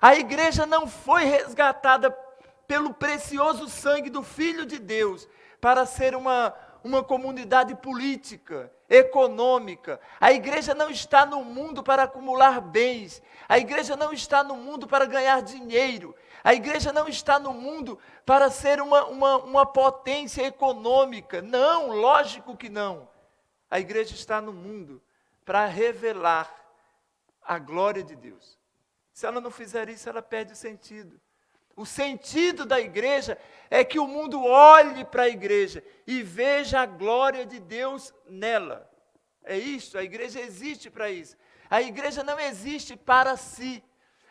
A igreja não foi resgatada pelo precioso sangue do Filho de Deus para ser uma comunidade política, econômica. A igreja não está no mundo para acumular bens. A igreja não está no mundo para ganhar dinheiro. A igreja não está no mundo para ser uma potência econômica. Não, lógico que não. A igreja está no mundo para revelar a glória de Deus. Se ela não fizer isso, ela perde o sentido. O sentido da igreja é que o mundo olhe para a igreja e veja a glória de Deus nela. É isso, a igreja existe para isso. A igreja não existe para si.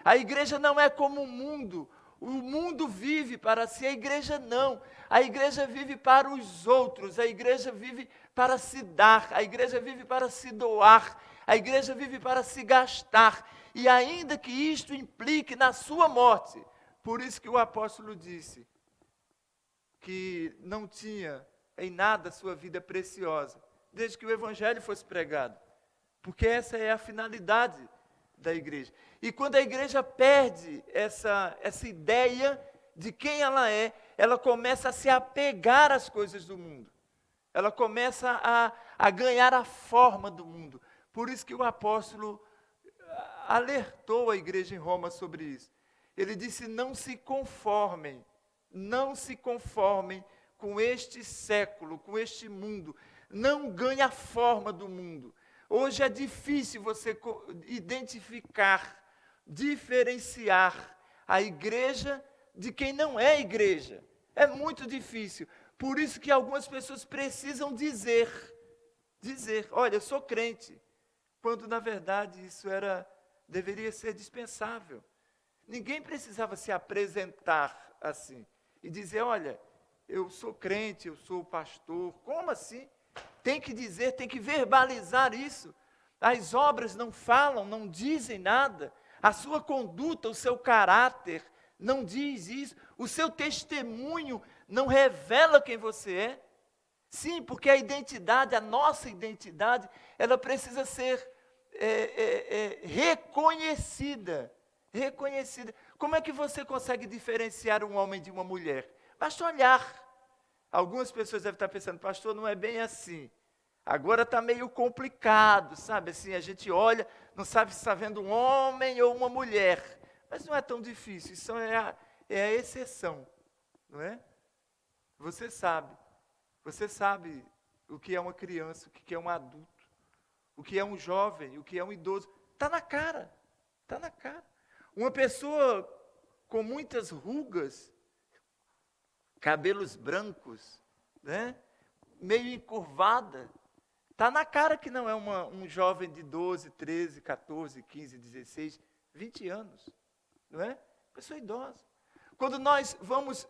A igreja não é como o mundo. O mundo vive para si, a igreja não. A igreja vive para os outros, a igreja vive para se dar, a igreja vive para se doar, a igreja vive para se gastar. E ainda que isto implique na sua morte, por isso que o apóstolo disse que não tinha em nada sua vida preciosa, desde que o evangelho fosse pregado. Porque essa é a finalidade da igreja. E quando a igreja perde essa ideia de quem ela é, ela começa a se apegar às coisas do mundo. Ela começa a ganhar a forma do mundo. Por isso que o apóstolo alertou a igreja em Roma sobre isso. Ele disse: não se conformem com este século, com este mundo. Não ganhe a forma do mundo. Hoje é difícil você identificar, diferenciar a igreja de quem não é igreja. É muito difícil. Por isso que algumas pessoas precisam dizer, olha, eu sou crente, quando na verdade isso deveria ser dispensável. Ninguém precisava se apresentar assim e dizer, olha, eu sou crente, eu sou pastor. Como assim? Tem que dizer, tem que verbalizar isso. As obras não falam, não dizem nada. A sua conduta, o seu caráter não diz isso. O seu testemunho não revela quem você é. Sim, porque a identidade, a nossa identidade, ela precisa ser reconhecida. Reconhecida. Como é que você consegue diferenciar um homem de uma mulher? Basta olhar. Algumas pessoas devem estar pensando, pastor, não é bem assim. Agora está meio complicado, sabe? Assim, a gente olha, não sabe se está vendo um homem ou uma mulher. Mas não é tão difícil, isso é a exceção, não é? Você sabe o que é uma criança, o que é um adulto, o que é um jovem, o que é um idoso. Está na cara, está na cara. Uma pessoa com muitas rugas, cabelos brancos, né? Meio encurvada, está na cara que não é um jovem de 12, 13, 14, 15, 16, 20 anos, não é? Pessoa idosa. Quando nós vamos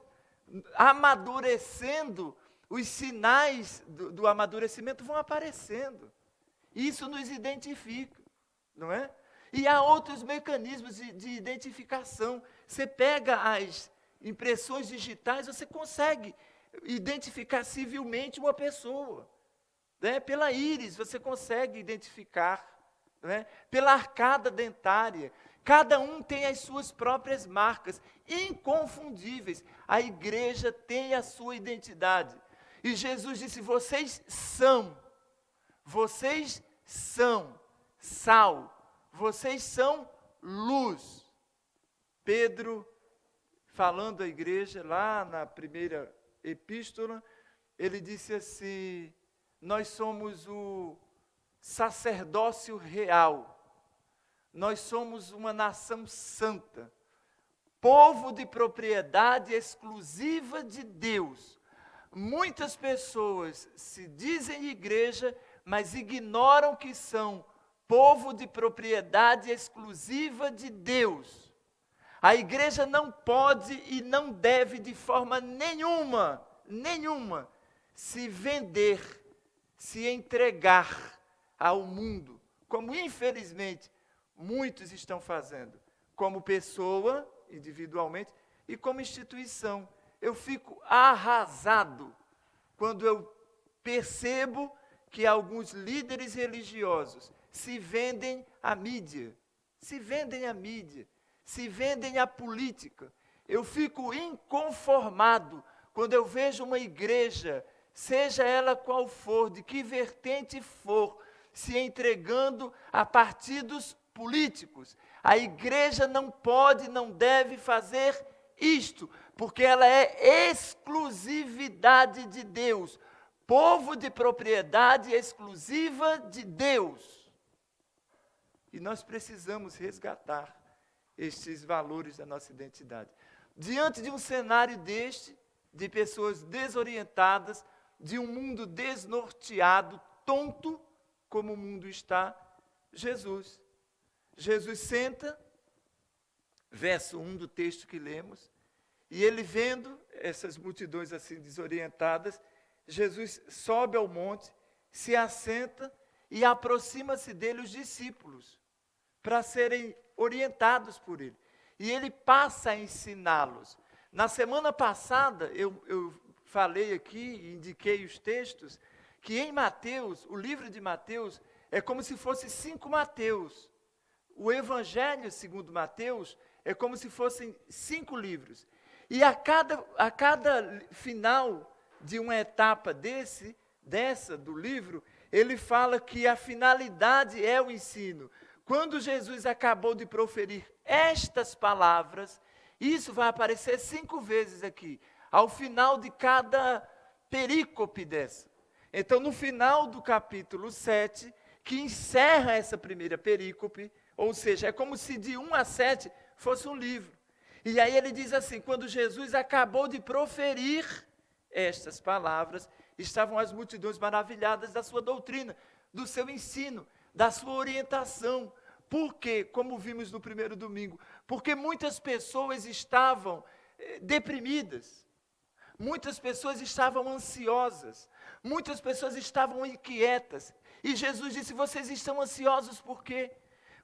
amadurecendo, os sinais do amadurecimento vão aparecendo. Isso nos identifica, não é? E há outros mecanismos de identificação. Você pega as impressões digitais, você consegue identificar civilmente uma pessoa. Né? Pela íris, você consegue identificar. Né? Pela arcada dentária. Cada um tem as suas próprias marcas, inconfundíveis. A igreja tem a sua identidade. E Jesus disse, vocês são sal, vocês são luz. Pedro, falando à igreja, lá na primeira epístola, ele disse assim, nós somos o sacerdócio real, nós somos uma nação santa, povo de propriedade exclusiva de Deus. Muitas pessoas se dizem igreja, mas ignoram que são povo de propriedade exclusiva de Deus. A igreja não pode e não deve de forma nenhuma, se vender, se entregar ao mundo, como infelizmente muitos estão fazendo, como pessoa, individualmente, e como instituição. Eu fico arrasado quando eu percebo que alguns líderes religiosos se vendem à mídia, se vendem à política. Eu fico inconformado quando eu vejo uma igreja, seja ela qual for, de que vertente for, se entregando a partidos políticos. A igreja não pode, não deve fazer isto, porque ela é exclusividade de Deus, povo de propriedade exclusiva de Deus. E nós precisamos resgatar estes valores da nossa identidade. Diante de um cenário deste, de pessoas desorientadas, de um mundo desnorteado, tonto, como o mundo está, Jesus senta, verso 1 do texto que lemos, e ele vendo essas multidões assim desorientadas, Jesus sobe ao monte, se assenta e aproxima-se dele os discípulos, para serem orientados por ele. E ele passa a ensiná-los. Na semana passada, eu falei aqui, indiquei os textos, que em Mateus, o livro de Mateus, é como se fosse 5 Mateus. O Evangelho segundo Mateus é como se fossem 5 livros. E a cada final de uma etapa dessa do livro, ele fala que a finalidade é o ensino. Quando Jesus acabou de proferir estas palavras, isso vai aparecer 5 vezes aqui, ao final de cada perícope dessa. Então, no final do capítulo 7, que encerra essa primeira perícope, ou seja, é como se de 1 a 7 fosse um livro. E aí ele diz assim, quando Jesus acabou de proferir estas palavras, estavam as multidões maravilhadas da sua doutrina, do seu ensino, da sua orientação. Por quê? Como vimos no primeiro domingo, porque muitas pessoas estavam deprimidas, muitas pessoas estavam ansiosas, muitas pessoas estavam inquietas. E Jesus disse, vocês estão ansiosos por quê?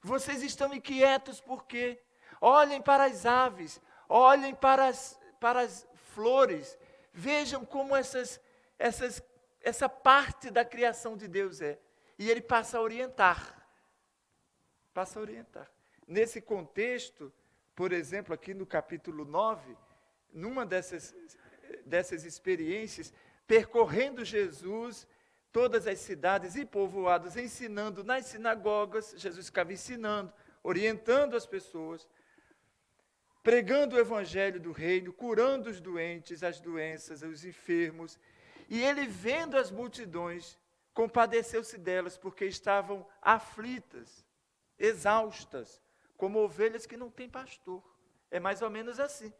Vocês estão inquietos por quê? Olhem para as aves, olhem para as flores, vejam como essa parte da criação de Deus é. E ele passa a orientar. Nesse contexto, por exemplo, aqui no capítulo 9, numa dessas experiências, percorrendo Jesus todas as cidades e povoados, ensinando nas sinagogas, Jesus ficava ensinando, orientando as pessoas, pregando o evangelho do reino, curando os doentes, as doenças, os enfermos. E ele, vendo as multidões, compadeceu-se delas, porque estavam aflitas, exaustas, como ovelhas que não têm pastor. É mais ou menos assim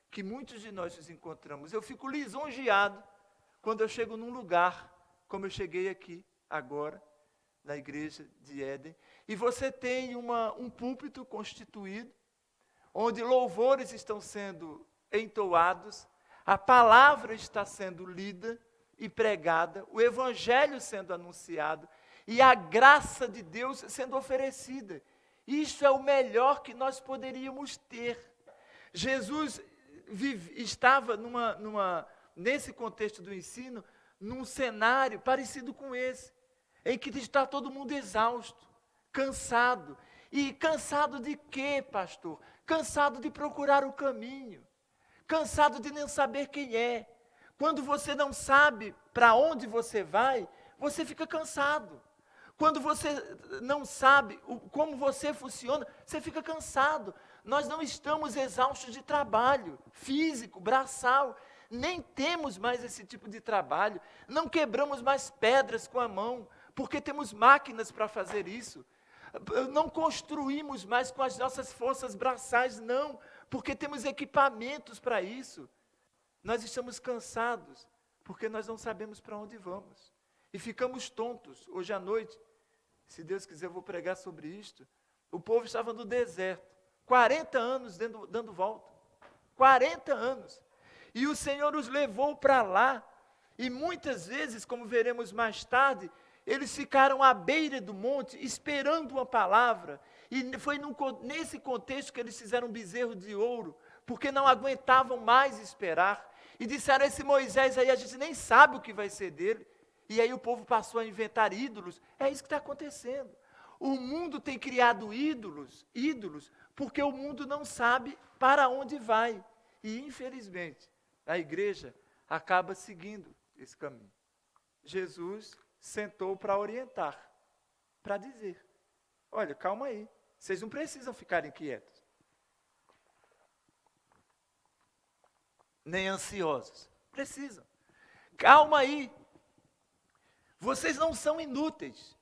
que muitos de nós nos encontramos. Eu fico lisonjeado quando eu chego num lugar, como eu cheguei aqui agora, na igreja de Éden, e você tem um púlpito constituído, onde louvores estão sendo entoados, a palavra está sendo lida e pregada, o evangelho sendo anunciado, e a graça de Deus sendo oferecida. Isso é o melhor que nós poderíamos ter. Jesus estava nesse contexto do ensino, num cenário parecido com esse, em que está todo mundo exausto, cansado. E cansado de quê, pastor? Cansado de procurar o caminho, cansado de não saber quem é. Quando você não sabe para onde você vai, você fica cansado. Quando você não sabe como você funciona, você fica cansado. Nós não estamos exaustos de trabalho físico, braçal, nem temos mais esse tipo de trabalho, não quebramos mais pedras com a mão, porque temos máquinas para fazer isso. Não construímos mais com as nossas forças braçais, não, porque temos equipamentos para isso. Nós estamos cansados, porque nós não sabemos para onde vamos. E ficamos tontos. Hoje à noite, se Deus quiser, eu vou pregar sobre isto. O povo estava no deserto, 40 anos dando volta. 40 anos. E o Senhor os levou para lá. E muitas vezes, como veremos mais tarde, eles ficaram à beira do monte, esperando uma palavra. E foi nesse contexto que eles fizeram um bezerro de ouro, porque não aguentavam mais esperar. E disseram, esse Moisés aí, a gente nem sabe o que vai ser dele. E aí o povo passou a inventar ídolos. É isso que está acontecendo. O mundo tem criado ídolos porque o mundo não sabe para onde vai. E, infelizmente, a igreja acaba seguindo esse caminho. Jesus sentou para orientar, para dizer, olha, calma aí, vocês não precisam ficar inquietos, nem ansiosos, precisam. Calma aí, vocês não são inúteis.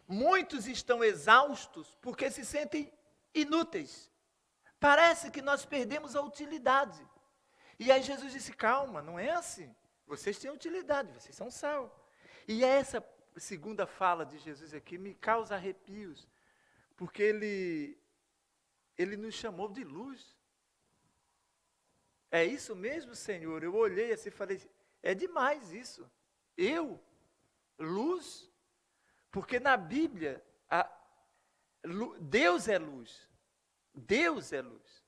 Muitos estão exaustos porque se sentem inúteis. Parece que nós perdemos a utilidade. E aí Jesus disse, calma, não é assim. Vocês têm utilidade, vocês são sal. E essa segunda fala de Jesus aqui me causa arrepios, porque ele nos chamou de luz. É isso mesmo, Senhor? Eu olhei assim e falei, é demais isso. Eu, luz? Porque na Bíblia, Deus é luz. Deus é luz.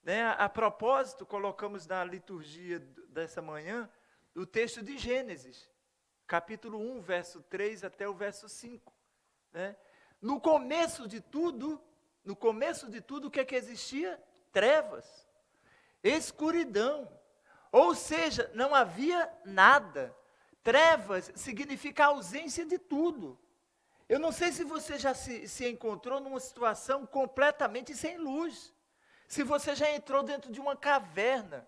Né? A propósito, colocamos na liturgia dessa manhã o texto de Gênesis, capítulo 1, verso 3 até o verso 5. Né? No começo de tudo, o que é que existia? Trevas, escuridão. Ou seja, não havia nada. Trevas significa a ausência de tudo. Eu não sei se você já se encontrou numa situação completamente sem luz. Se você já entrou dentro de uma caverna.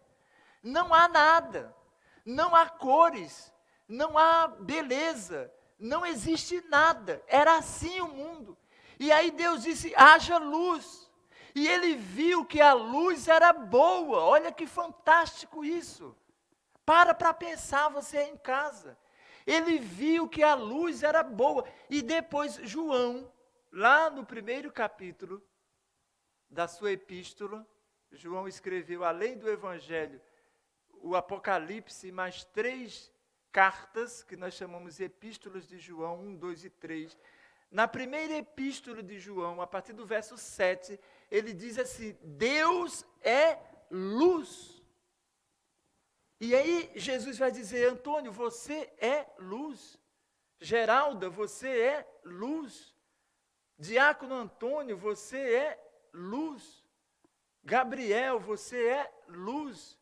Não há nada. Não há cores. Não há beleza. Não existe nada. Era assim o mundo. E aí Deus disse, haja luz. E ele viu que a luz era boa. Olha que fantástico isso. Para pensar, você aí em casa. Ele viu que a luz era boa. E depois João, lá no primeiro capítulo da sua epístola, João escreveu, além do Evangelho, o Apocalipse, mais 3 cartas, que nós chamamos de epístolas de João, 1, 2 e 3. Na primeira epístola de João, a partir do verso 7, ele diz assim, Deus é luz. E aí Jesus vai dizer, Antônio, você é luz. Geralda, você é luz. Diácono Antônio, você é luz. Gabriel, você é luz.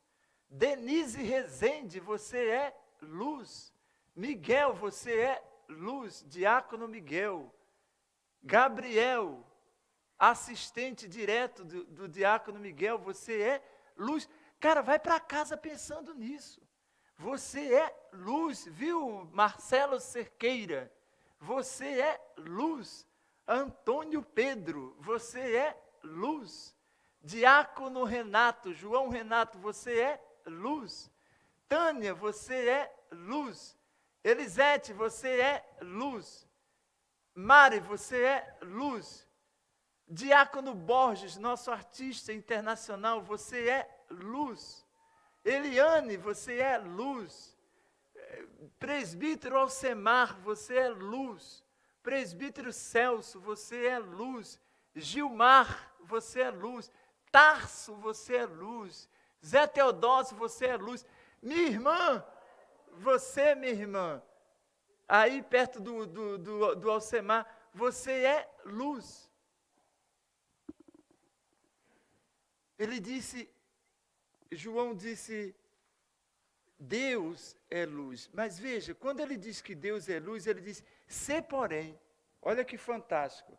Denise Rezende, você é luz. Miguel, você é luz. Diácono Miguel. Gabriel, assistente direto do Diácono Miguel, você é luz. Cara, vai para casa pensando nisso. Você é luz, viu, Marcelo Cerqueira? Você é luz. Antônio Pedro, você é luz. Diácono Renato, João Renato, você é luz. Tânia, você é luz. Elisete, você é luz. Mari, você é luz. Diácono Borges, nosso artista internacional, você é luz. Eliane, você é luz. Presbítero Alcemar, você é luz. Presbítero Celso, você é luz. Gilmar, você é luz. Tarso, você é luz. Zé Teodósio, você é luz. Minha irmã, minha irmã, aí perto do Alcemar, você é luz. Ele disse, João disse, Deus é luz. Mas veja, quando ele diz que Deus é luz, ele diz, se porém, olha que fantástico.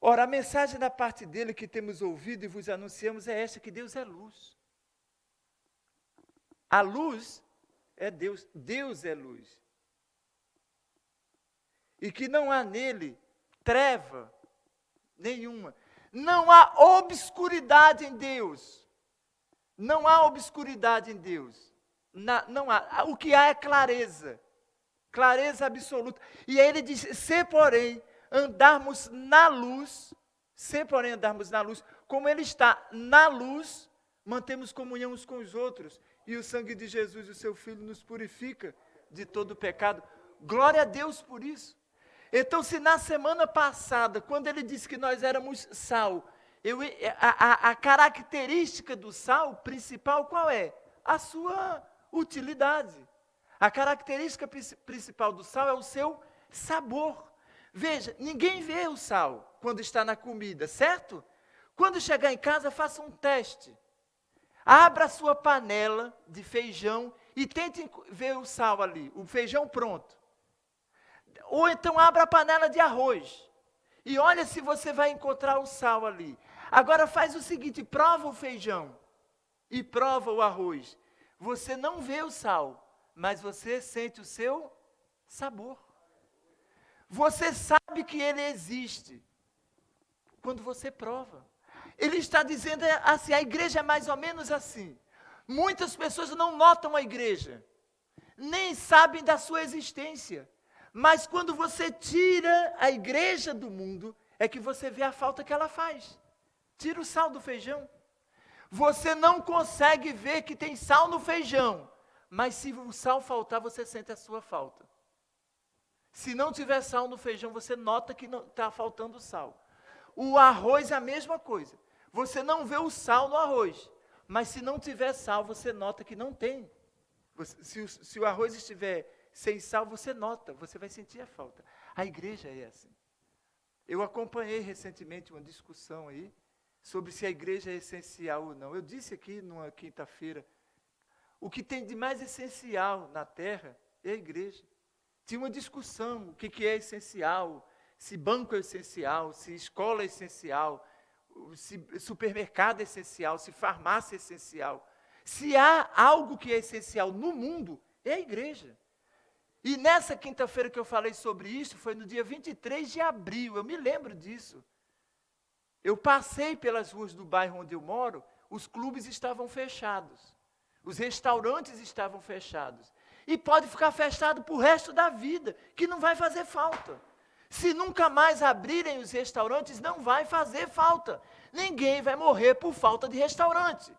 Ora, a mensagem da parte dele que temos ouvido e vos anunciamos é esta, que Deus é luz. A luz é Deus, Deus é luz. E que não há nele treva nenhuma. Não há obscuridade em Deus. Não há obscuridade em Deus. Não há. O que há é clareza. Clareza absoluta. E aí ele diz, se porém andarmos na luz, como ele está na luz, mantemos comunhão uns com os outros. E o sangue de Jesus, o seu Filho, nos purifica de todo pecado. Glória a Deus por isso. Então, se na semana passada, quando ele disse que nós éramos sal, a característica do sal principal qual é? A sua utilidade. A característica principal do sal é o seu sabor. Veja, ninguém vê o sal quando está na comida, certo? Quando chegar em casa, faça um teste. Abra a sua panela de feijão e tente ver o sal ali, o feijão pronto. Ou então abra a panela de arroz e olha se você vai encontrar o sal ali. Agora faz o seguinte, prova o feijão e prova o arroz. Você não vê o sal, mas você sente o seu sabor. Você sabe que ele existe quando você prova. Ele está dizendo assim, a igreja é mais ou menos assim. Muitas pessoas não notam a igreja, nem sabem da sua existência. Mas quando você tira a igreja do mundo, é que você vê a falta que ela faz. Tira o sal do feijão. Você não consegue ver que tem sal no feijão, mas se o sal faltar, você sente a sua falta. Se não tiver sal no feijão, você nota que está faltando sal. O arroz é a mesma coisa. Você não vê o sal no arroz, mas se não tiver sal, você nota que não tem. Se o arroz estiver sem sal, você nota, você vai sentir a falta. A igreja é assim. Eu acompanhei recentemente uma discussão aí, sobre se a igreja é essencial ou não. Eu disse aqui numa quinta-feira, o que tem de mais essencial na terra é a igreja. Tinha uma discussão, o que é essencial, se banco é essencial, se escola é essencial, se supermercado é essencial, se farmácia é essencial. Se há algo que é essencial no mundo, é a igreja. E nessa quinta-feira que eu falei sobre isso, foi no dia 23 de abril, eu me lembro disso. Eu passei pelas ruas do bairro onde eu moro, os clubes estavam fechados, os restaurantes estavam fechados. E pode ficar fechado para o resto da vida, que não vai fazer falta. Se nunca mais abrirem os restaurantes, não vai fazer falta. Ninguém vai morrer por falta de restaurante.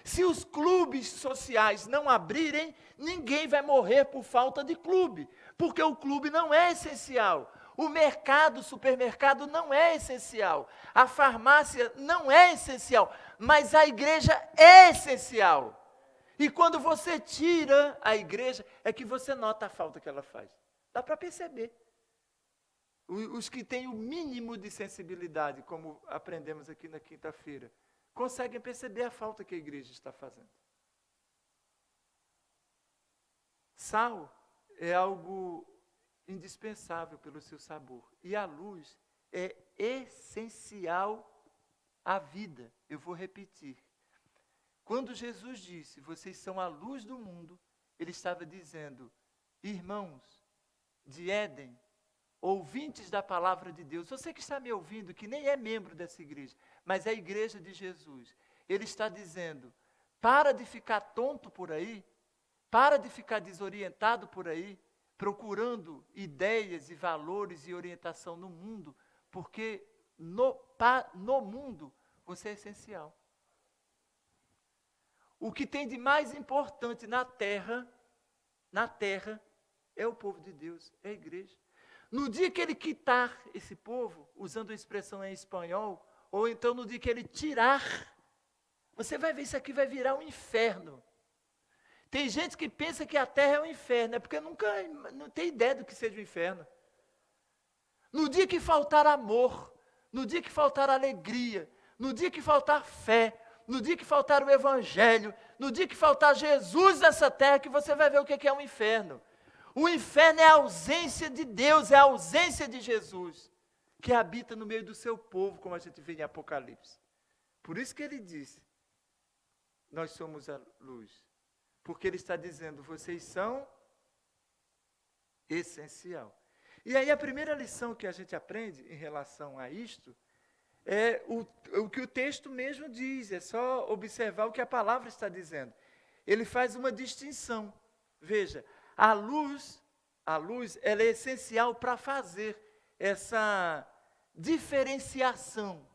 Se os clubes sociais não abrirem, ninguém vai morrer por falta de clube, porque o clube não é essencial. O mercado, o supermercado não é essencial. A farmácia não é essencial, mas a igreja é essencial. E quando você tira a igreja, é que você nota a falta que ela faz. Dá para perceber. Os que têm o mínimo de sensibilidade, como aprendemos aqui na quinta-feira, conseguem perceber a falta que a igreja está fazendo. Sal é algo indispensável pelo seu sabor. E a luz é essencial à vida. Eu vou repetir. Quando Jesus disse, vocês são a luz do mundo, ele estava dizendo, irmãos de Éden, ouvintes da palavra de Deus, você que está me ouvindo, que nem é membro dessa igreja, mas é a igreja de Jesus, ele está dizendo, para de ficar tonto por aí, para de ficar desorientado por aí, procurando ideias e valores e orientação no mundo, porque no mundo você é essencial. O que tem de mais importante na terra, é o povo de Deus, é a igreja. No dia que ele quitar esse povo, usando a expressão em espanhol, ou então no dia que ele tirar, você vai ver, isso aqui vai virar um inferno. Tem gente que pensa que a terra é um inferno, é porque não tem ideia do que seja o inferno. No dia que faltar amor, no dia que faltar alegria, no dia que faltar fé, no dia que faltar o evangelho, no dia que faltar Jesus nessa terra, que você vai ver o que é um inferno. O inferno é a ausência de Deus, é a ausência de Jesus, que habita no meio do seu povo, como a gente vê em Apocalipse. Por isso que ele disse, nós somos a luz. Porque ele está dizendo, vocês são essencial. E aí a primeira lição que a gente aprende em relação a isto, é o que o texto mesmo diz, é só observar o que a palavra está dizendo. Ele faz uma distinção. Veja, a luz, ela é essencial para fazer essa diferenciação.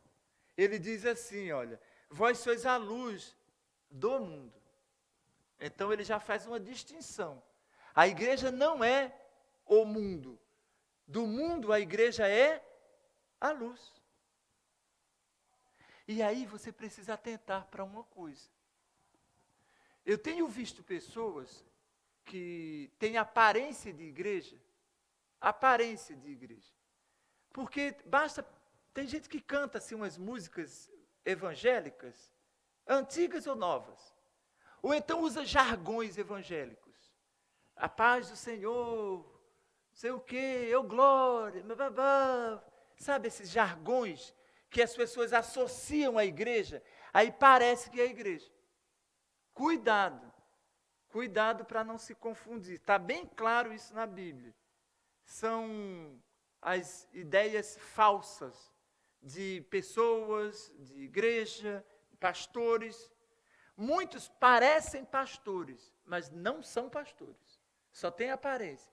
Ele diz assim, olha, vós sois a luz do mundo. Então ele já faz uma distinção. A igreja não é o mundo. Do mundo a igreja é a luz. E aí você precisa atentar para uma coisa. Eu tenho visto pessoas que têm aparência de igreja, Porque tem gente que canta assim umas músicas evangélicas, antigas ou novas, ou então usa jargões evangélicos. A paz do Senhor, sei o quê, eu glória, bababá. Sabe esses jargões que as pessoas associam à igreja, aí parece que é a igreja. Cuidado para não se confundir. Está bem claro isso na Bíblia. São as ideias falsas de pessoas, de igreja, pastores. Muitos parecem pastores, mas não são pastores. Só tem aparência.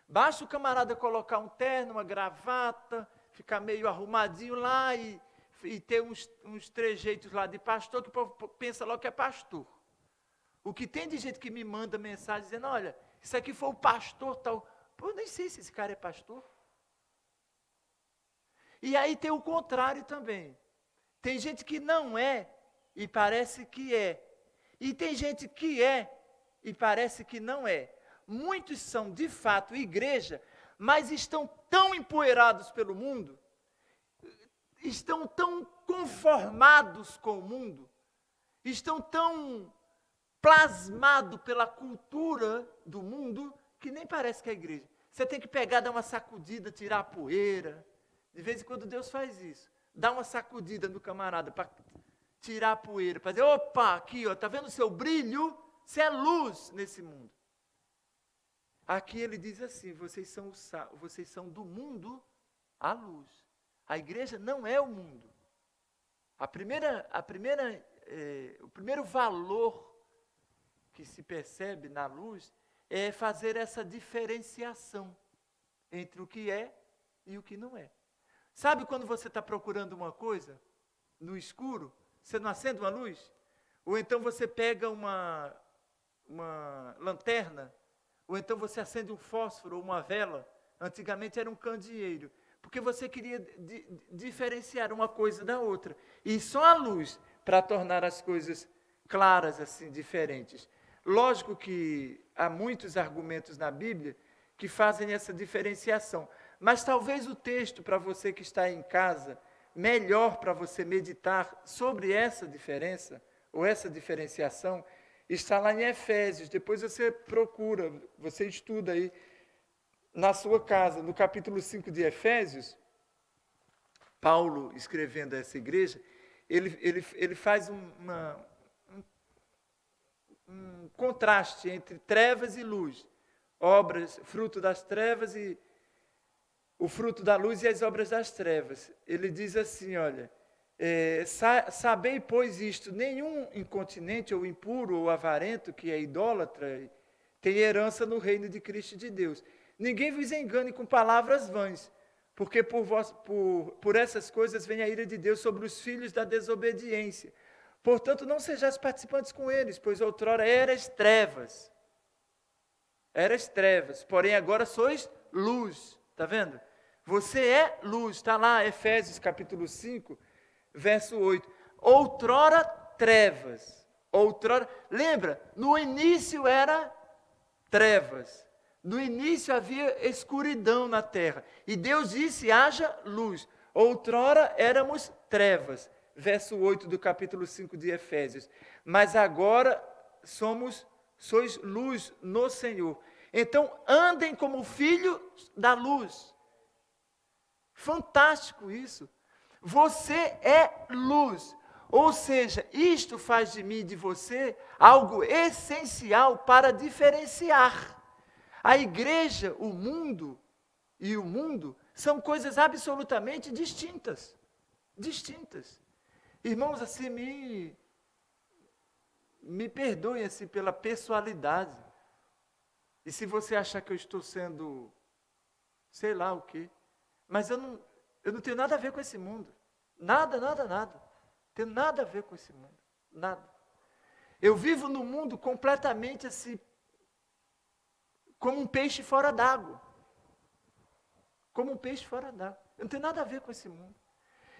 Basta o camarada colocar um terno, uma gravata, ficar meio arrumadinho lá e ter uns trejeitos lá de pastor, que o povo pensa logo que é pastor. O que tem de gente que me manda mensagem dizendo, olha, isso aqui foi o pastor tal. Pô, eu nem sei se esse cara é pastor. E aí tem o contrário também. Tem gente que não é e parece que é. E tem gente que é e parece que não é. Muitos são, de fato, igreja, mas estão tão empoeirados pelo mundo, estão tão conformados com o mundo, estão tão plasmados pela cultura do mundo, que nem parece que é igreja. Você tem que pegar, dar uma sacudida, tirar a poeira. De vez em quando Deus faz isso. Dá uma sacudida no camarada para tirar a poeira, para dizer, opa, aqui, ó, tá vendo o seu brilho? Você é luz nesse mundo. Aqui ele diz assim, vocês são do mundo a luz. A igreja não é o mundo. O primeiro valor que se percebe na luz é fazer essa diferenciação entre o que é e o que não é. Sabe quando você está procurando uma coisa no escuro, você não acende uma luz? Ou então você pega uma lanterna, ou então você acende um fósforo ou uma vela, antigamente era um candeeiro, porque você queria diferenciar uma coisa da outra. E só a luz para tornar as coisas claras, assim, diferentes. Lógico que há muitos argumentos na Bíblia que fazem essa diferenciação. Mas talvez o texto para você que está em casa, melhor para você meditar sobre essa diferença, ou essa diferenciação, está lá em Efésios. Depois você procura, você estuda aí na sua casa, no capítulo 5 de Efésios, Paulo, escrevendo a essa igreja, ele faz um contraste entre trevas e luz, obras, fruto das trevas e o fruto da luz e as obras das trevas. Ele diz assim, olha, sabei, pois, isto, nenhum incontinente ou impuro ou avarento que é idólatra tem herança no reino de Cristo e de Deus. Ninguém vos engane com palavras vãs, porque por essas coisas vem a ira de Deus sobre os filhos da desobediência. Portanto, não sejais participantes com eles, pois outrora eras trevas, porém agora sois luz. Está vendo? Você é luz, está lá, Efésios capítulo 5, verso 8. Outrora trevas, lembra, no início era trevas, no início havia escuridão na terra, e Deus disse, haja luz. Outrora éramos trevas, verso 8 do capítulo 5 de Efésios. Mas agora sois luz no Senhor. Então, andem como filhos da luz. Fantástico isso. Você é luz. Ou seja, isto faz de mim e de você algo essencial para diferenciar. A igreja, o mundo são coisas absolutamente distintas. Distintas. Irmãos, assim, me perdoem assim, pela pessoalidade. E se você achar que eu estou sendo, sei lá o quê, mas eu não tenho nada a ver com esse mundo. Nada. Tenho nada a ver com esse mundo. Nada. Eu vivo no mundo completamente assim, como um peixe fora d'água. Como um peixe fora d'água. Eu não tenho nada a ver com esse mundo.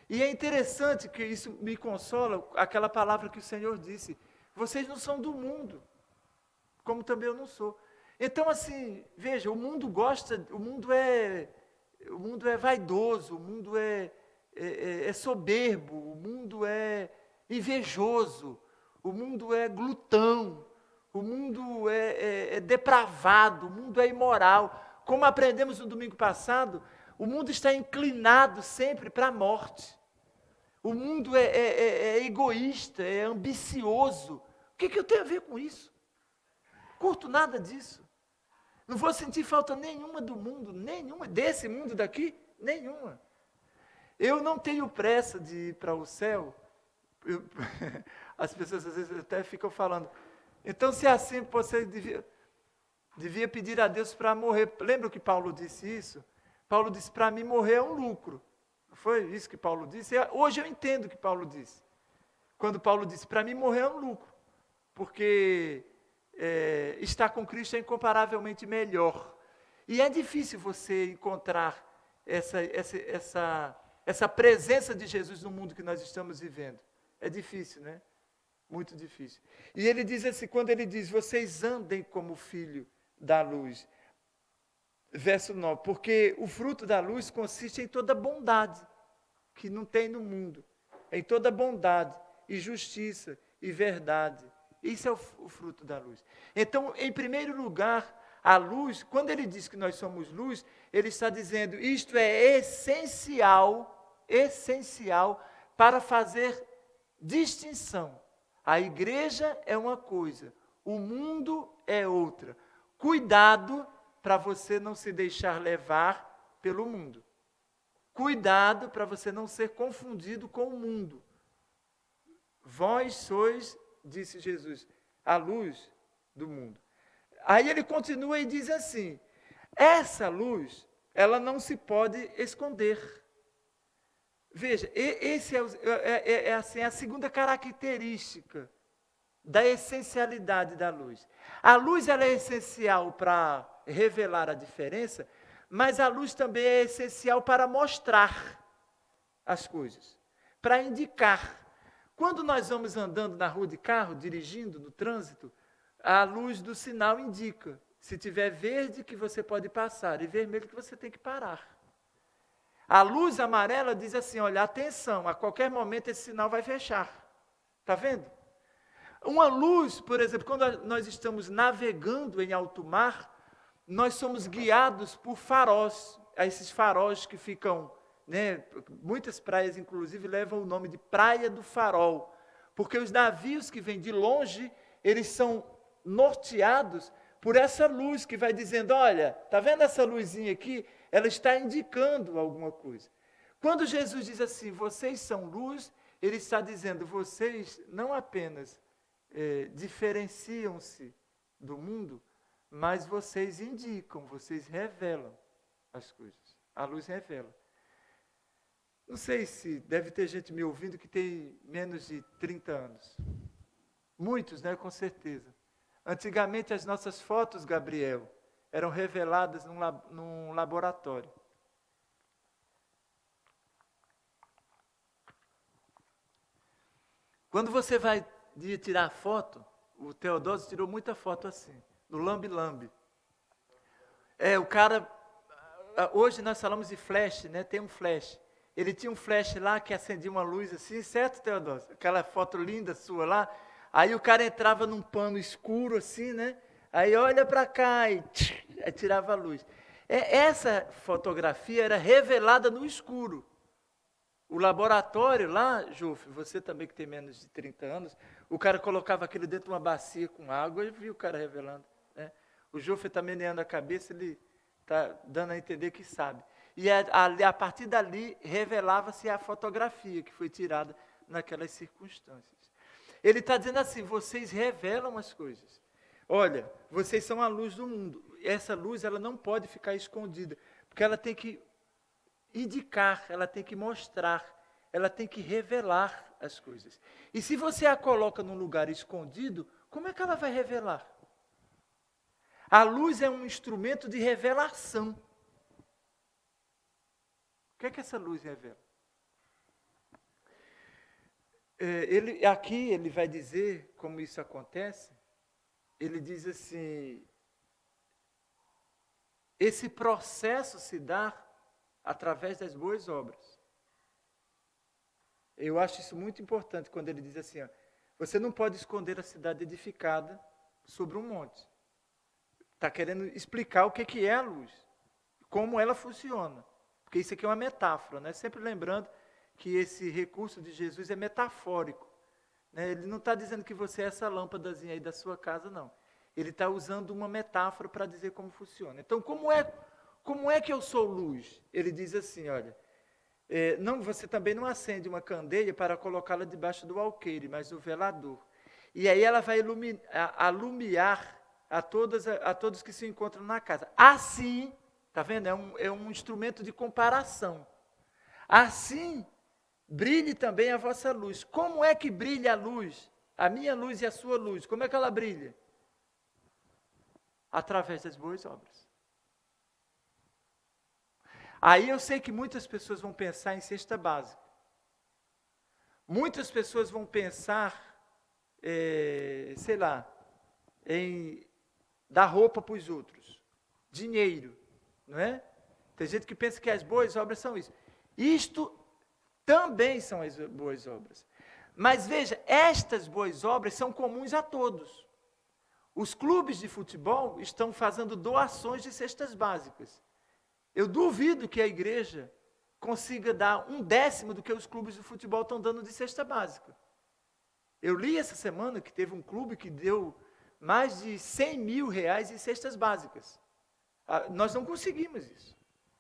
E é interessante que isso me consola, aquela palavra que o Senhor disse, vocês não são do mundo, como também eu não sou. Então, assim, veja, o mundo O mundo é vaidoso, o mundo é soberbo, o mundo é invejoso, o mundo é glutão, o mundo é depravado, o mundo é imoral. Como aprendemos no domingo passado, o mundo está inclinado sempre para a morte. O mundo é egoísta, é ambicioso. O que eu tenho a ver com isso? Curto nada disso. Não vou sentir falta nenhuma do mundo, nenhuma. Desse mundo daqui, nenhuma. Eu não tenho pressa de ir para o céu. As pessoas às vezes até ficam falando, então se é assim, você devia pedir a Deus para morrer. Lembra que Paulo disse isso? Paulo disse, para mim morrer é um lucro. Foi isso que Paulo disse? Hoje eu entendo o que Paulo disse. Quando Paulo disse, para mim morrer é um lucro. Porque estar com Cristo é incomparavelmente melhor. E é difícil você encontrar essa presença de Jesus no mundo que nós estamos vivendo. É difícil, né? Muito difícil. E ele diz assim, quando ele diz, vocês andem como filho da luz. Verso 9, porque o fruto da luz consiste em toda bondade, que não tem no mundo. Em toda bondade, e justiça, e verdade. Isso é o fruto da luz. Então, em primeiro lugar, a luz, quando ele diz que nós somos luz, ele está dizendo, isto é essencial para fazer distinção. A igreja é uma coisa, o mundo é outra. Cuidado para você não se deixar levar pelo mundo. Cuidado para você não ser confundido com o mundo. Vós sois, disse Jesus, a luz do mundo. Aí ele continua e diz assim, essa luz, ela não se pode esconder. Veja, esse assim, a segunda característica da essencialidade da luz. A luz ela é essencial para revelar a diferença, mas a luz também é essencial para mostrar as coisas, para indicar. Quando nós vamos andando na rua de carro, dirigindo no trânsito, a luz do sinal indica. Se tiver verde, que você pode passar, e vermelho, que você tem que parar. A luz amarela diz assim, olha, atenção, a qualquer momento esse sinal vai fechar. Está vendo? Uma luz, por exemplo, quando nós estamos navegando em alto mar, nós somos guiados por faróis. Esses faróis que ficam, né, muitas praias, inclusive, levam o nome de Praia do Farol. Porque os navios que vêm de longe, eles são norteados por essa luz que vai dizendo, olha, está vendo essa luzinha aqui? Ela está indicando alguma coisa. Quando Jesus diz assim, vocês são luz, ele está dizendo, vocês não apenas diferenciam-se do mundo, mas vocês indicam, vocês revelam as coisas. A luz revela. Não sei se deve ter gente me ouvindo que tem menos de 30 anos. Muitos, né, com certeza. Antigamente as nossas fotos, Gabriel, eram reveladas num laboratório. Quando você vai tirar foto, o Teodósio tirou muita foto assim, no lambe-lambe. O cara, hoje nós falamos de flash, né? Tem um flash. Ele tinha um flash lá que acendia uma luz assim, certo, Teodósio? Aquela foto linda sua lá. Aí o cara entrava num pano escuro assim, né? Aí olha para cá e aí tirava a luz. Essa fotografia era revelada no escuro. O laboratório lá, Juf, você também que tem menos de 30 anos, o cara colocava aquilo dentro de uma bacia com água e viu o cara revelando. Né? O Juf está meneando a cabeça, ele está dando a entender que sabe. E a partir dali revelava-se a fotografia que foi tirada naquelas circunstâncias. Ele está dizendo assim, vocês revelam as coisas. Olha, vocês são a luz do mundo. Essa luz ela não pode ficar escondida, porque ela tem que indicar, ela tem que mostrar, ela tem que revelar as coisas. E se você a coloca num lugar escondido, como é que ela vai revelar? A luz é um instrumento de revelação. O que é que essa luz revela? Aqui ele vai dizer como isso acontece. Ele diz assim, esse processo se dá através das boas obras. Eu acho isso muito importante quando ele diz assim, ó, você não pode esconder a cidade edificada sobre um monte. Está querendo explicar o que é a luz, como ela funciona. Porque isso aqui é uma metáfora, né? Sempre lembrando que esse recurso de Jesus é metafórico. Né? Ele não está dizendo que você é essa lâmpadazinha aí da sua casa, não. Ele está usando uma metáfora para dizer como funciona. Então, como é que eu sou luz? Ele diz assim, olha, não, você também não acende uma candeia para colocá-la debaixo do alqueire, mas do velador. E aí ela vai alumiar a todos que se encontram na casa. Assim, está vendo? É um instrumento de comparação. Assim, brilhe também a vossa luz. Como é que brilha a luz? A minha luz e a sua luz. Como é que ela brilha? Através das boas obras. Aí eu sei que muitas pessoas vão pensar em cesta básica. Muitas pessoas vão pensar, sei lá, em dar roupa para os outros, dinheiro, não é? Tem gente que pensa que as boas obras são isso. Isto também são as boas obras. Mas veja, estas boas obras são comuns a todos. Os clubes de futebol estão fazendo doações de cestas básicas. Eu duvido que a igreja consiga dar 1/10 do que os clubes de futebol estão dando de cesta básica. Eu li essa semana que teve um clube que deu mais de 100 mil reais em cestas básicas. Nós não conseguimos isso.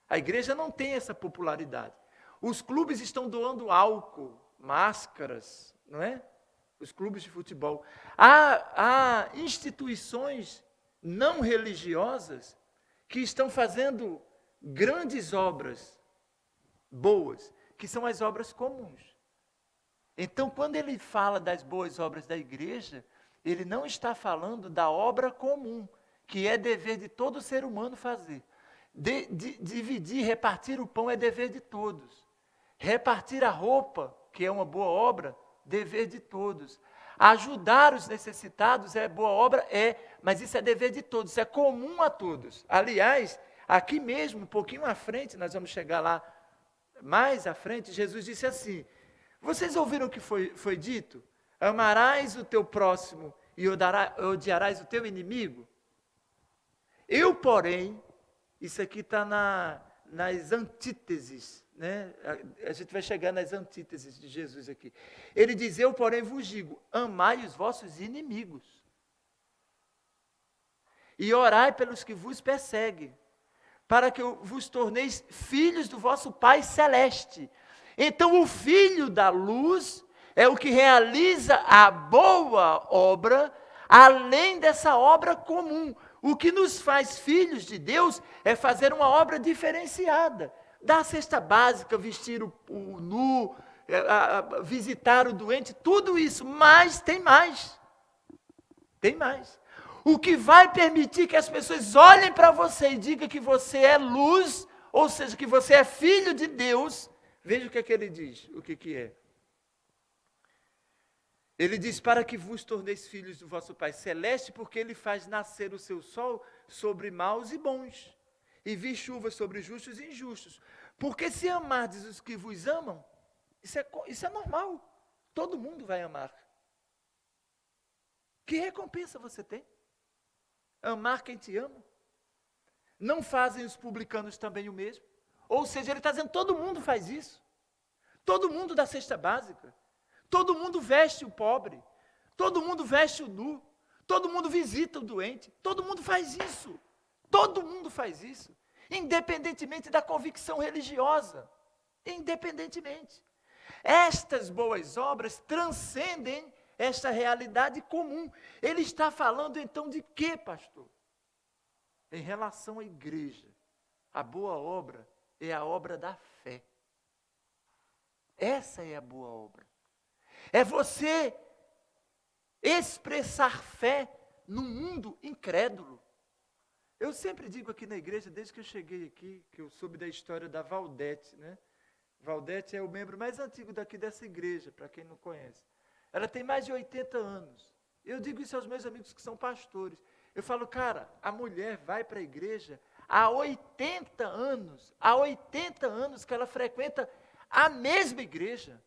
A igreja não tem essa popularidade. Os clubes estão doando álcool, máscaras, não é? Os clubes de futebol. Há instituições não religiosas que estão fazendo grandes obras boas, que são as obras comuns. Então, quando ele fala das boas obras da igreja, ele não está falando da obra comum, que é dever de todo ser humano fazer. Dividir, repartir o pão é dever de todos. Repartir a roupa, que é uma boa obra, dever de todos. Ajudar os necessitados é boa obra? Mas isso é dever de todos, isso é comum a todos. Aliás, aqui mesmo, um pouquinho à frente, nós vamos chegar lá mais à frente, Jesus disse assim, vocês ouviram o que foi dito? Amarás o teu próximo e odiarás o teu inimigo? Eu, porém, isso aqui está nas antíteses, né? A gente vai chegar nas antíteses de Jesus aqui. Ele diz, eu, porém, vos digo, amai os vossos inimigos e orai pelos que vos perseguem, para que vos torneis filhos do vosso Pai Celeste. Então, o filho da luz é o que realiza a boa obra, além dessa obra comum. O que nos faz filhos de Deus é fazer uma obra diferenciada. Dar a cesta básica, vestir o nu, visitar o doente, tudo isso, mas tem mais. Tem mais. O que vai permitir que as pessoas olhem para você e digam que você é luz, ou seja, que você é filho de Deus. Veja o que é que ele diz, o que é. Ele diz, para que vos torneis filhos do vosso Pai Celeste, porque Ele faz nascer o seu sol sobre maus e bons, e vi chuva sobre justos e injustos. Porque se amardes os que vos amam, isso é normal, todo mundo vai amar. Que recompensa você tem? Amar quem te ama? Não fazem os publicanos também o mesmo? Ou seja, ele está dizendo, todo mundo faz isso. Todo mundo dá cesta básica. Todo mundo veste o pobre. Todo mundo veste o nu. Todo mundo visita o doente. Todo mundo faz isso. Todo mundo faz isso. Independentemente da convicção religiosa. Independentemente. Estas boas obras transcendem esta realidade comum. Ele está falando então de quê, pastor? Em relação à igreja. A boa obra é a obra da fé. Essa é a boa obra. É você expressar fé num mundo incrédulo. Eu sempre digo aqui na igreja, desde que eu cheguei aqui, que eu soube da história da Valdete, né? Valdete é o membro mais antigo daqui dessa igreja, para quem não conhece. Ela tem mais de 80 anos. Eu digo isso aos meos amigos que são pastores. Eu falo, cara, a mulher vai para a igreja há 80 anos que ela frequenta a mesma igreja.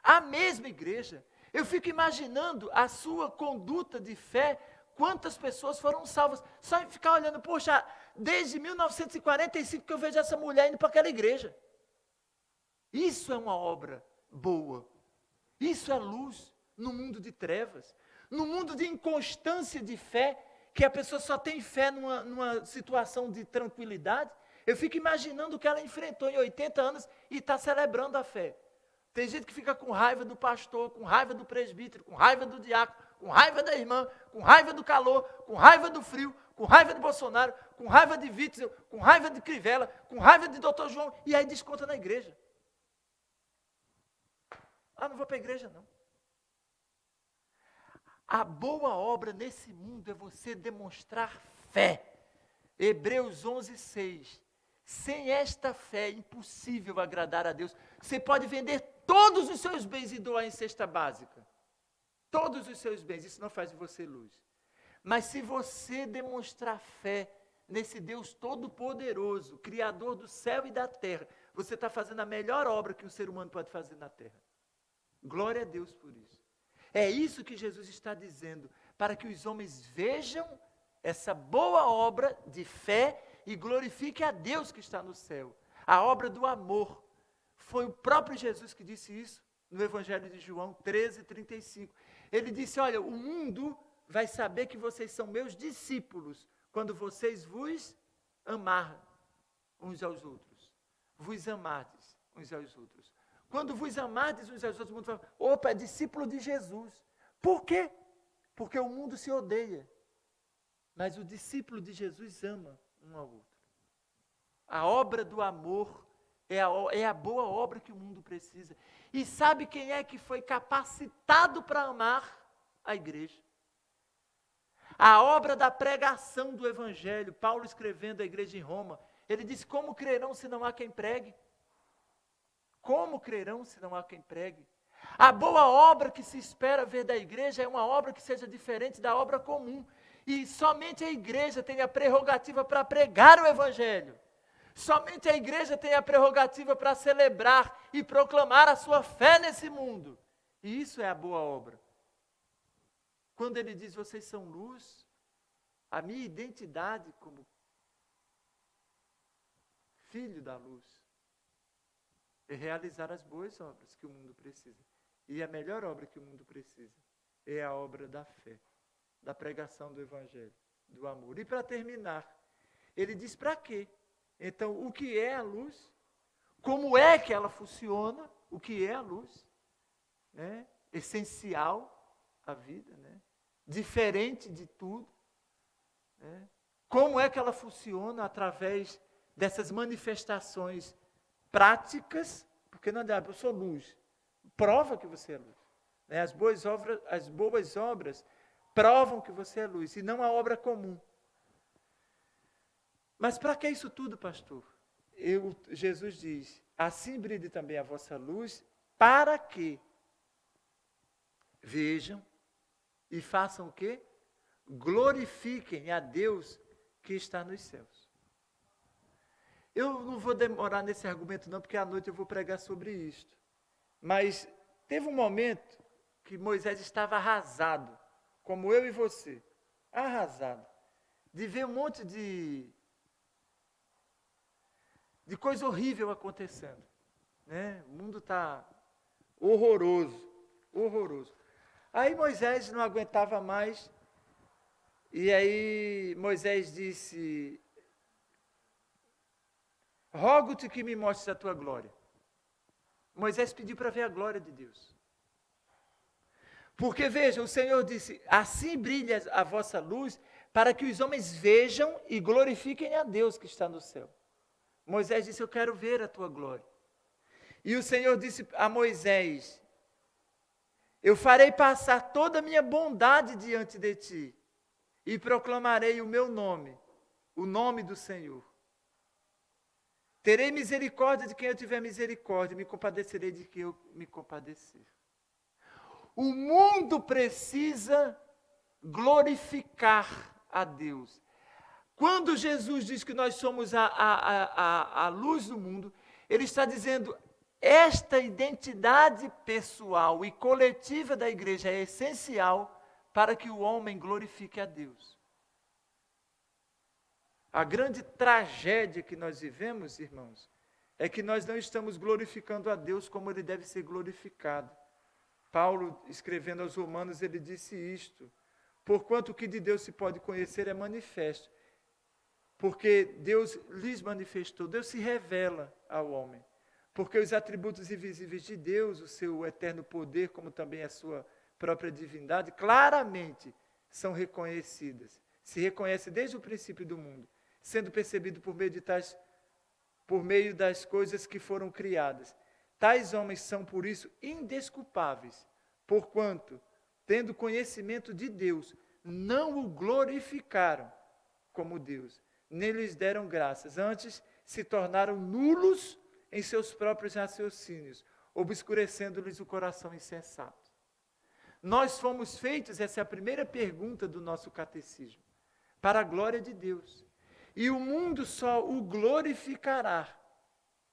A mesma igreja. Eu fico imaginando a sua conduta de fé, quantas pessoas foram salvas. Só em ficar olhando, poxa, desde 1945 que eu vejo essa mulher indo para aquela igreja. Isso é uma obra boa. Isso é luz no mundo de trevas. No mundo de inconstância de fé, que a pessoa só tem fé numa situação de tranquilidade. Eu fico imaginando o que ela enfrentou em 80 anos e está celebrando a fé. Tem gente que fica com raiva do pastor, com raiva do presbítero, com raiva do diácono, com raiva da irmã, com raiva do calor, com raiva do frio, com raiva de Bolsonaro, com raiva de Witzel, com raiva de Crivella, com raiva de Dr. João, e aí desconta na igreja. Ah, não vou para a igreja não. A boa obra nesse mundo é você demonstrar fé. Hebreus 11:6. Sem esta fé é impossível agradar a Deus. Você pode vender todos os seus bens e doar em cesta básica. Todos os seus bens, isso não faz de você luz. Mas se você demonstrar fé nesse Deus todo-poderoso, Criador do céu e da terra, você está fazendo a melhor obra que um ser humano pode fazer na terra. Glória a Deus por isso. É isso que Jesus está dizendo, para que os homens vejam essa boa obra de fé e glorifiquem a Deus que está no céu. A obra do amor. Foi o próprio Jesus que disse isso no Evangelho de João 13:35. Ele disse, olha, o mundo vai saber que vocês são meus discípulos quando vocês vos amar uns aos outros. Vos amardes uns aos outros. Quando vos amardes uns aos outros, o mundo fala, opa, é discípulo de Jesus. Por quê? Porque o mundo se odeia. Mas o discípulo de Jesus ama um ao outro. A obra do amor é a boa obra que o mundo precisa. E sabe quem é que foi capacitado para amar? A igreja. A obra da pregação do Evangelho, Paulo escrevendo à igreja em Roma, ele diz, como crerão se não há quem pregue? Como crerão se não há quem pregue? A boa obra que se espera ver da igreja é uma obra que seja diferente da obra comum. E somente a igreja tem a prerrogativa para pregar o Evangelho. Somente a igreja tem a prerrogativa para celebrar e proclamar a sua fé nesse mundo. E isso é a boa obra. Quando ele diz, vocês são luz, a minha identidade como filho da luz é realizar as boas obras que o mundo precisa. E a melhor obra que o mundo precisa é a obra da fé, da pregação do Evangelho, do amor. E para terminar, ele diz para quê? Então, o que é a luz? Como é que ela funciona? O que é a luz? Né? Essencial à vida, né? Diferente de tudo. Né? Como é que ela funciona através dessas manifestações práticas? Porque não adianta, eu sou luz. Prova que você é luz. Né? As boas obras provam que você é luz, e não a obra comum. Mas para que isso tudo, pastor? Jesus diz, assim brilhe também a vossa luz, para que vejam e façam o quê? Glorifiquem a Deus que está nos céus. Eu não vou demorar nesse argumento não, porque à noite eu vou pregar sobre isto. Mas teve um momento que Moisés estava arrasado, como eu e você, arrasado, de ver um monte de coisa horrível acontecendo. Né? O mundo está horroroso, horroroso. Aí Moisés não aguentava mais, e aí Moisés disse, rogo-te que me mostres a tua glória. Moisés pediu para ver a glória de Deus. Porque veja, o Senhor disse, assim brilha a vossa luz, para que os homens vejam e glorifiquem a Deus que está no céu. Moisés disse, eu quero ver a tua glória. E o Senhor disse a Moisés, eu farei passar toda a minha bondade diante de ti, e proclamarei o meu nome, o nome do Senhor. Terei misericórdia de quem eu tiver misericórdia, me compadecerei de quem eu me compadecer. O mundo precisa glorificar a Deus. Quando Jesus diz que nós somos a luz do mundo, ele está dizendo, esta identidade pessoal e coletiva da igreja é essencial para que o homem glorifique a Deus. A grande tragédia que nós vivemos, irmãos, é que nós não estamos glorificando a Deus como ele deve ser glorificado. Paulo, escrevendo aos Romanos, ele disse isto: porquanto o que de Deus se pode conhecer é manifesto, porque Deus lhes manifestou, Deus se revela ao homem, porque os atributos invisíveis de Deus, o seu eterno poder, como também a sua própria divindade, claramente são reconhecidas. Se reconhece desde o princípio do mundo, sendo percebido por meio das coisas que foram criadas. Tais homens são, por isso, indesculpáveis, porquanto, tendo conhecimento de Deus, não o glorificaram como Deus, nem lhes deram graças, antes se tornaram nulos em seus próprios raciocínios, obscurecendo-lhes o coração insensato. Nós fomos feitos, essa é a primeira pergunta do nosso catecismo, para a glória de Deus. E o mundo só o glorificará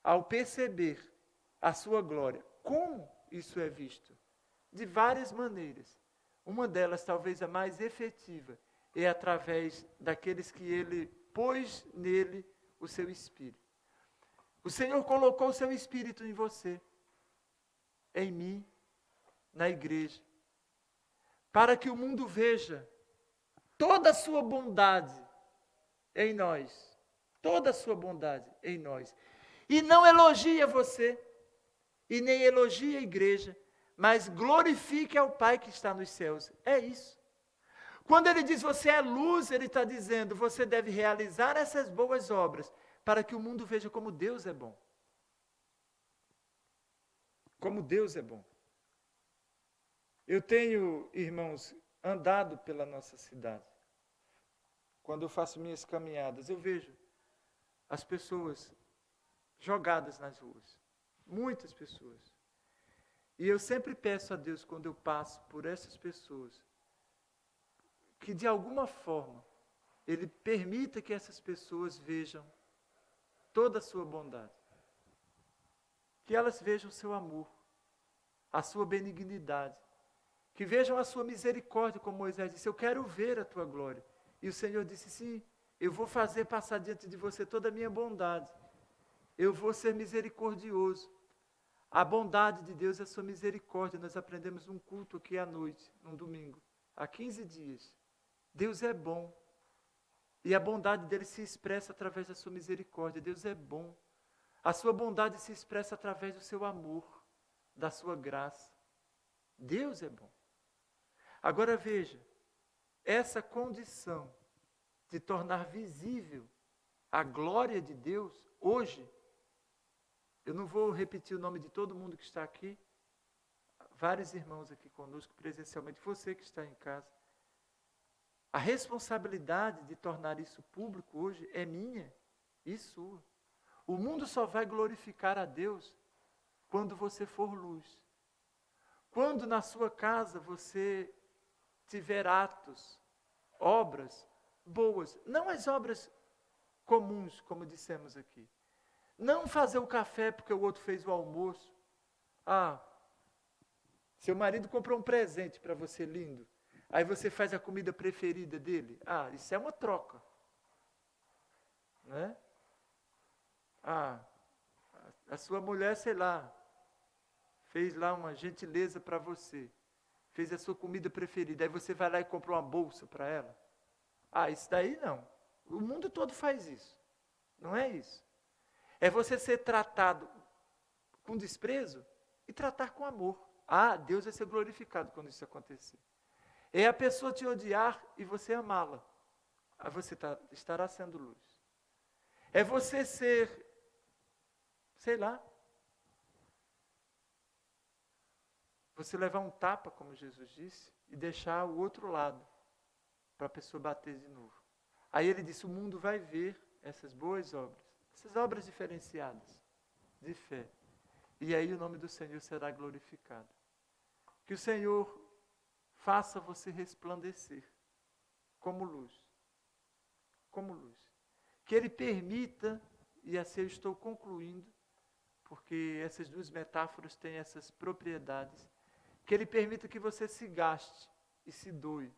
ao perceber a sua glória. Como isso é visto? De várias maneiras. Uma delas, talvez a mais efetiva, é através daqueles que ele pôs nele o seu Espírito. O Senhor colocou o seu Espírito em você, em mim, na igreja, para que o mundo veja toda a sua bondade em nós, toda a sua bondade em nós, e não elogia você, e nem elogia a igreja, mas glorifique ao Pai que está nos céus. É isso. Quando ele diz você é luz, ele está dizendo você deve realizar essas boas obras para que o mundo veja como Deus é bom. Como Deus é bom. Eu tenho, irmãos, andado pela nossa cidade. Quando eu faço minhas caminhadas, eu vejo as pessoas jogadas nas ruas. Muitas pessoas. E eu sempre peço a Deus, quando eu passo por essas pessoas, que de alguma forma Ele permita que essas pessoas vejam toda a sua bondade. Que elas vejam o seu amor, a sua benignidade. Que vejam a sua misericórdia, como Moisés disse, eu quero ver a tua glória. E o Senhor disse, sim, eu vou fazer passar diante de você toda a minha bondade. Eu vou ser misericordioso. A bondade de Deus é a sua misericórdia. Nós aprendemos num culto aqui à noite, num domingo, há 15 dias. Deus é bom. E a bondade dele se expressa através da sua misericórdia. Deus é bom. A sua bondade se expressa através do seu amor, da sua graça. Deus é bom. Agora veja, essa condição de tornar visível a glória de Deus, hoje, eu não vou repetir o nome de todo mundo que está aqui, vários irmãos aqui conosco presencialmente, você que está em casa. A responsabilidade de tornar isso público hoje é minha e sua. O mundo só vai glorificar a Deus quando você for luz. Quando na sua casa você tiver atos, obras boas, não as obras comuns, como dissemos aqui. Não fazer o café porque o outro fez o almoço. Seu marido comprou um presente para você lindo. Aí você faz a comida preferida dele. Isso é uma troca. Né? A sua mulher, sei lá, fez lá uma gentileza para você. Fez a sua comida preferida. Aí você vai lá e compra uma bolsa para ela. Isso daí não. O mundo todo faz isso. Não é isso. É você ser tratado com desprezo e tratar com amor. Deus vai ser glorificado quando isso acontecer. É a pessoa te odiar e você amá-la. Você estará sendo luz. É você ser, sei lá, você levar um tapa, como Jesus disse, e deixar o outro lado, para a pessoa bater de novo. Aí ele disse, o mundo vai ver essas boas obras, essas obras diferenciadas, de fé. E aí o nome do Senhor será glorificado. Que o Senhor faça você resplandecer como luz, como luz. Que Ele permita, e assim eu estou concluindo, porque essas duas metáforas têm essas propriedades, que Ele permita que você se gaste e se doe.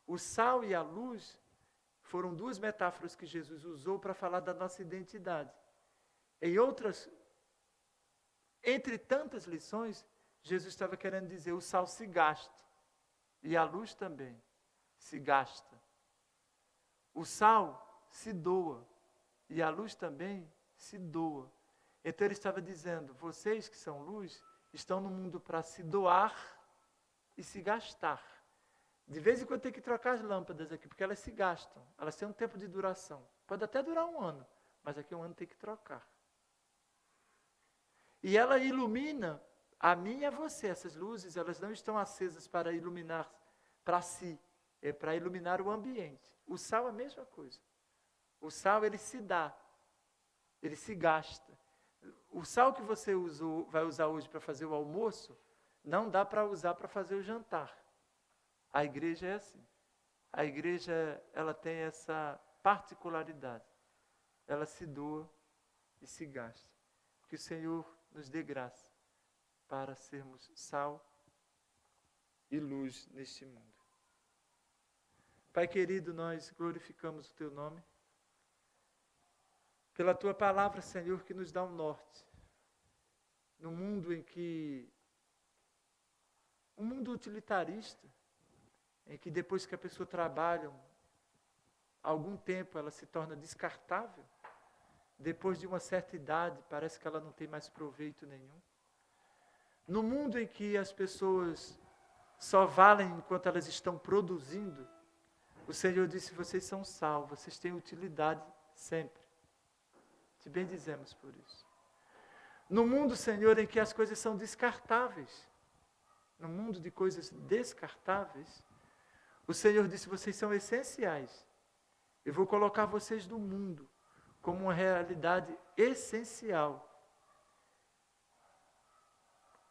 O sal e a luz foram duas metáforas que Jesus usou para falar da nossa identidade. Em outras, entre tantas lições, Jesus estava querendo dizer, o sal se gasta, e a luz também se gasta. O sal se doa, e a luz também se doa. Então ele estava dizendo, vocês que são luz, estão no mundo para se doar e se gastar. De vez em quando tem que trocar as lâmpadas aqui, porque elas se gastam, elas têm um tempo de duração. Pode até durar 1 ano, mas daqui a 1 ano tem que trocar. E ela ilumina a mim e a você. Essas luzes, elas não estão acesas para iluminar para si, é para iluminar o ambiente. O sal é a mesma coisa. O sal, ele se dá, ele se gasta. O sal que você vai usar hoje para fazer o almoço, não dá para usar para fazer o jantar. A igreja é assim. A igreja, ela tem essa particularidade. Ela se doa e se gasta. Que o Senhor nos dê graça para sermos sal e luz neste mundo. Pai querido, nós glorificamos o Teu nome. Pela Tua palavra, Senhor, que nos dá um norte. No mundo em que... um mundo utilitarista, em que depois que a pessoa trabalha algum tempo ela se torna descartável, depois de uma certa idade parece que ela não tem mais proveito nenhum. No mundo em que as pessoas só valem enquanto elas estão produzindo, o Senhor disse, vocês são sal, vocês têm utilidade sempre. Te bendizemos por isso. No mundo, Senhor, em que as coisas são descartáveis, no mundo de coisas descartáveis, o Senhor disse, vocês são essenciais. Eu vou colocar vocês no mundo como uma realidade essencial.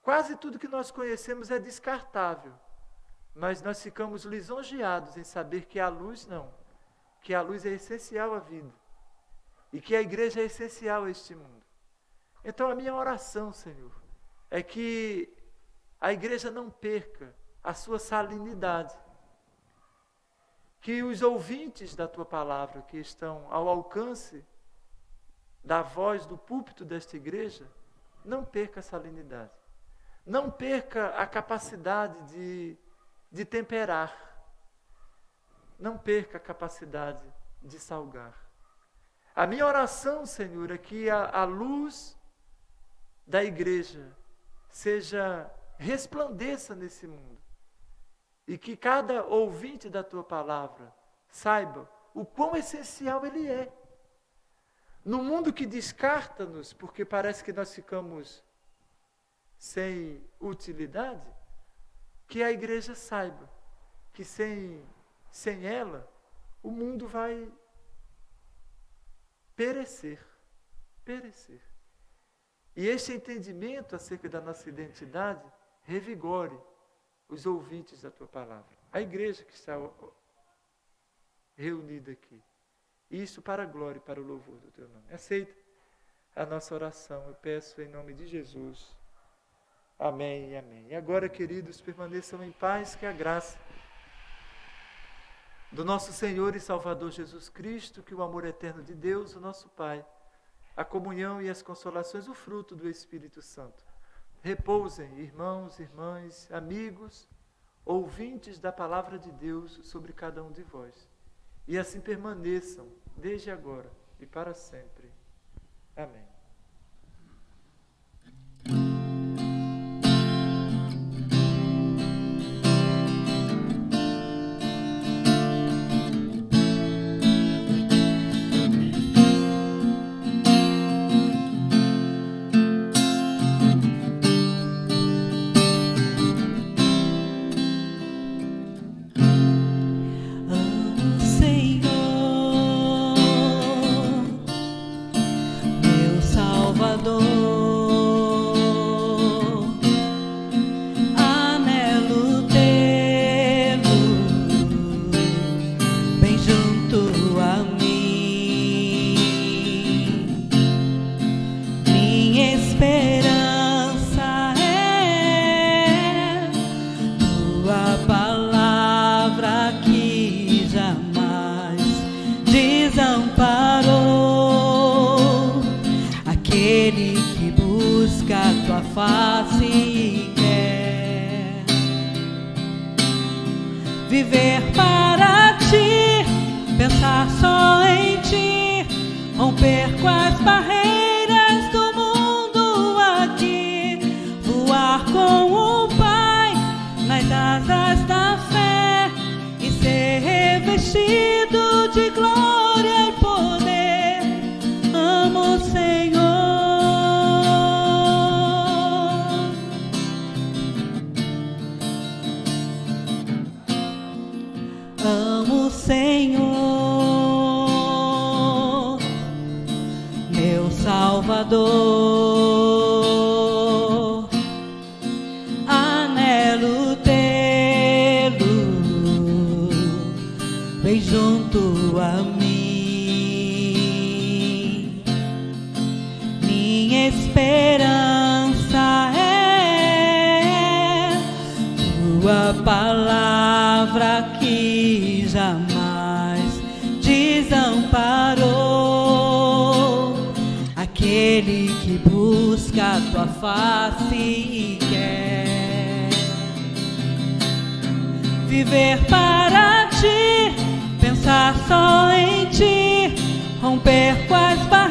Quase tudo que nós conhecemos é descartável, mas nós ficamos lisonjeados em saber que a luz não, que a luz é essencial à vida e que a igreja é essencial a este mundo. Então a minha oração, Senhor, é que a igreja não perca a sua salinidade, que os ouvintes da Tua palavra, que estão ao alcance da voz do púlpito desta igreja, não perca a salinidade. Não perca a capacidade de temperar. Não perca a capacidade de salgar. A minha oração, Senhor, é que a luz da igreja resplandeça nesse mundo. E que cada ouvinte da Tua palavra saiba o quão essencial ele é. No mundo que descarta-nos, porque parece que nós ficamos sem utilidade, que a igreja saiba que sem ela, o mundo vai perecer. E este entendimento acerca da nossa identidade revigore os ouvintes da Tua palavra. A igreja que está reunida aqui. Isso para a glória e para o louvor do Teu nome. Aceita a nossa oração. Eu peço em nome de Jesus. Amém e amém. E agora, queridos, permaneçam em paz, que a graça do nosso Senhor e Salvador Jesus Cristo, que o amor eterno de Deus, o nosso Pai, a comunhão e as consolações, o fruto do Espírito Santo, repousem, irmãos, irmãs, amigos, ouvintes da palavra de Deus sobre cada um de vós. E assim permaneçam, desde agora e para sempre. Amém. Senhor, meu face e quer viver para ti, pensar só em ti, romper com as barreiras do mundo aqui, voar com o Pai nas asas da fé e ser revestido de glória e poder. Amo o Senhor, amo o Senhor, meu Salvador, anelo tê-lo bem junto a mim. Minha esperança é tua palavra que jamais desamparou aquele que busca a tua face e quer viver para ti, pensar só em ti, romper com as barreiras